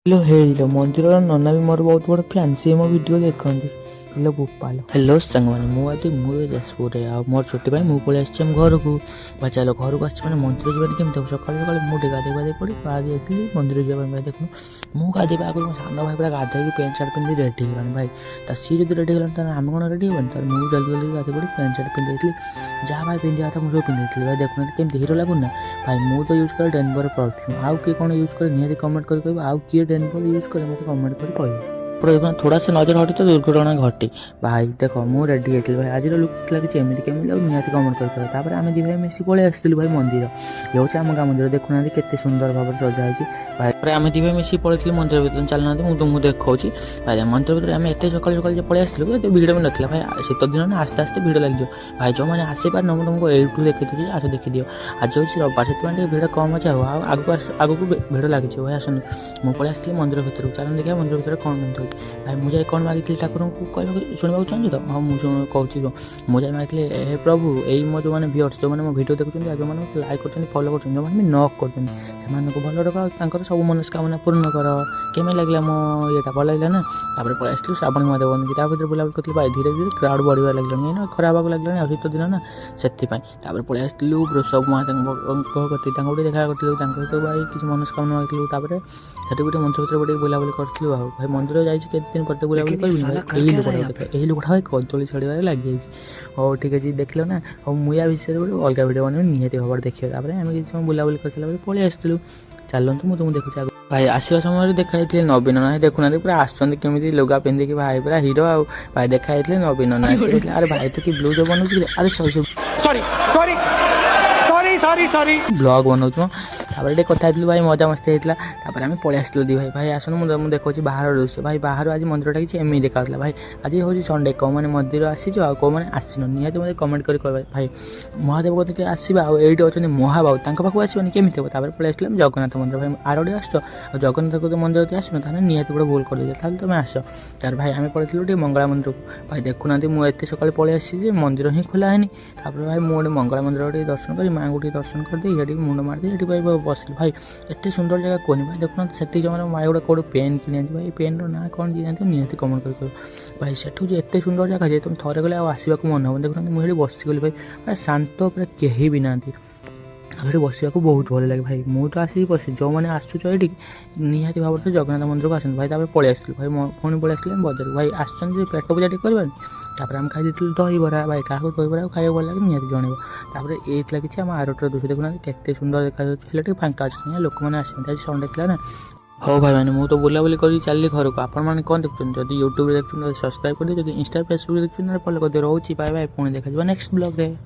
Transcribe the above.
ହେଇଲୋ ମନ୍ଦିରର ନନା ବି ମୋର ବହୁତ ବଡ଼ ଫ୍ୟାନ୍। ସିଏ ମୋ ଭିଡ଼ିଓ ଦେଖନ୍ତି। ହେଲୋ ଗୋପାଳ। ହେଲୋ ସାଙ୍ଗମାନେ, ମୁଁ ଯାଜପୁରରେ ଆଉ ମୋର ଛୁଟି ପାଇଁ ମୁଁ ପଳେଇ ଆସିଛି ଆମ ଘରକୁ। ବା ଚାଲ ଘରକୁ ଆସିଛି ମାନେ ମନ୍ଦିର ଯିବାନି କେମିତି ହେବ। ସକାଳୁ ସକାଳୁ ମୁଁ ଟିକେ ଗାଧୋଇ ପାଧୋଇ ପଡ଼ି ବାହାରି ଯାଇଥିଲି ମନ୍ଦିର ଯିବା ପାଇଁ। ଭାଇ ଦେଖୁନ, ମୁଁ ଗାଧୋଇବା ଆଗରୁ ମୋ ସାନ ଭାଇ ପୁରା ଗାଧୋଇକି ପ୍ୟାଣ୍ଟ ସାର୍ଟ ପିନ୍ଧି ରେଡ଼ି ହେଇଗଲାଣି। ଭାଇ ସିଏ ଯଦି ରେଡ଼ି ହେଇଗଲାଣି ତାହେଲେ ଆମେ କ'ଣ ରେଡ଼ି ହେବାନି? ତାହେଲେ ମୁଁ ଜଲ୍ଦି ଜଲ୍ଦି ଗାଧୋଇ ପଡ଼ି ପ୍ୟାଣ୍ଟ ସାର୍ଟ ପିନ୍ଧି ଦେଇଥିଲି। ଯାହା ଭାଇ ପିନ୍ଧିବା କଥା ମୁଁ ସବୁ ପିନ୍ଧି ଦେଇଥିଲି। ଭାଇ ଦେଖୁନାହାନ୍ତି କେମିତି ହିରୋ ଲାଗୁନି ନା। ଭାଇ ମୁଁ ତ ୟୁଜ୍ କରେ ଡେନଭର ପରଫ୍ୟୁମ୍। ଆଉ କିଏ କ'ଣ ୟୁଜ୍ କରେ ନିହାତି କମେଣ୍ଟ କରି କହିବ। ଆଉ କିଏ ଡେନଭର ୟୁଜ୍ करे ମୋତେ କମେଣ୍ଟ କରି କହିବ। थोड़ा सा नजर हटे तो दुर्घटना घटी। भाई देख मुझे रेडी होती भाई आज लुक लगे एमती केमी निहती कमेंट कर आम दी भाई मिसी पलि आसलु भाई मंदिर ये हूँ आम गाँ मंदिर देखुना के सुंदर भाव में सजा भाई आम दी भाई मिसी पलि मंदिर भर चलना मुझे तुमको देखा भाई मंदिर भर आम एत सकाल सकाल पलि आसलु भिड़ भी नाला भाई शीत दिन ना आस्ते आस्ते भिड़ लगे भाई जो मैंने आसपार न तुमको यूट्यूब देखी दूसरी आज देखी दियो आज हूँ रविवार से भिड़ कम अच्छे आगू भिड़ लगे भाई आसनु मुझे पलि आसती मंदिर भर चल देखा मंदिर भर कौन कमी भाई मुझे कौन मागिली ठाकुर को कह शुणा चाहिए तो हाँ मुझे कहूँ मुझे मागिली हे प्रभु यही मो जो मैंने व्यूअर्स जो मैंने मो वीडियो देखुं जो मैंने लाइक कर फॉलो कर जो मैंने नक कर भल रख सब मनस्कामना पूर्ण कर केमी लगे मो ये भल लगे ना पलि आसलु श्रावण महादेव बंदी भर बुलाबुल कर भाई धीरे धीरे क्राउड बढ़िया लगे खराब आगे लगे शीत दिन ना से पलि आसलु सब महादेव देखा करूँ भाई किसी मनस्कामना मांगलु से मंदिर भर गोटे बुलाबुल करूँ भाई मंदिर जाइए दिन पर बुलाबुली करी लुकटा भाई कदली छड़े लगे हो ठीक अच्छे देख लो ना हो मुझे विषय गोटे अलग वीडियो बन निहती भाव देखिए आम किसी बुलाबुली कर सारा पलि आसलु चलतु मुझे देखुची भाई आसवा समय देखाई नवीन ना देखुना पूरा आसमी लुगा पिंधिकी भाई पूरा हिरो आ भाई देखाई नवीन ना अरे भाई तो कि ब्लू जो बनाऊँ अरे सॉरी ब्लॉग बनाऊँ तापर कथा भाई मजा मस्ती होता आम पलि आसलु दी भाई भाई आसन मुझे देखा बाहर दृश्य भाई बाहर आज मंदिर किसी एमती देखा भाई आज हूँ संडे कौ मैंने मंदिर आसीच आउ मैंने आसन निहती मतलब कमेंट कर भाई महादेव कद आसवा आईटी अच्छे महाबाबू पाखक आसवानी केमी हम पलि आस जगन्नाथ मंदिर भाई आरोड़ी आस जगन्नाथ मंदिर आसन ताहले निहती गोटे भूल कर दे तुम आस तार भाई आम पड़े मंगला मंदिर को भाई देखुना मुझे सकाल पलि आसी मंदिर ही खोला है भाई मुझे मंगला मंदिर दर्शन कर माँ को दर्शन कर दी ये मुंड मारदी ये भाई बसली भाई एत सुंदर जगह कहनी भाई देखुना से समय माँ गोटे कौट पेन कि भाई पेन ना कौन जानते निहती कमेंट कर भाई सेठू एत सुंदर जगह जे तुम थरे गले आसवाक मन हम देखुना मुझे बसीगली भाई भाई शांत पूरा कहीं भी ना बसवा बहुत भल लगे भाई मुझे तो आसिक बस जो मैंने आसूच ये निहती भाव से जगन्नाथ मंदिर को आसते भाई पलि आसलु भाई पुणी पलि आसले बजार भाई आसछन पेट पूजा टे करवानी आम खाई दही बरा भाई क्या दही बरा खाया भल लगे निहती जनइब ये किसी आम आरोटर दृश्य देखुना के सुंदर देखा फांका अच्छे लोक मैंने आसते संडे थी ना हाँ भाई मैंने मुझे तो बुलाबुली कर चली घर को आपने कौन देखते जब यूट्यूब देखते सब्सक्राइब कर दे इंस्टा फेसबुक देखते फॉलो कर दे रोची बाय बाय पुणी देखा नेक्स्ट ब्लॉग रे।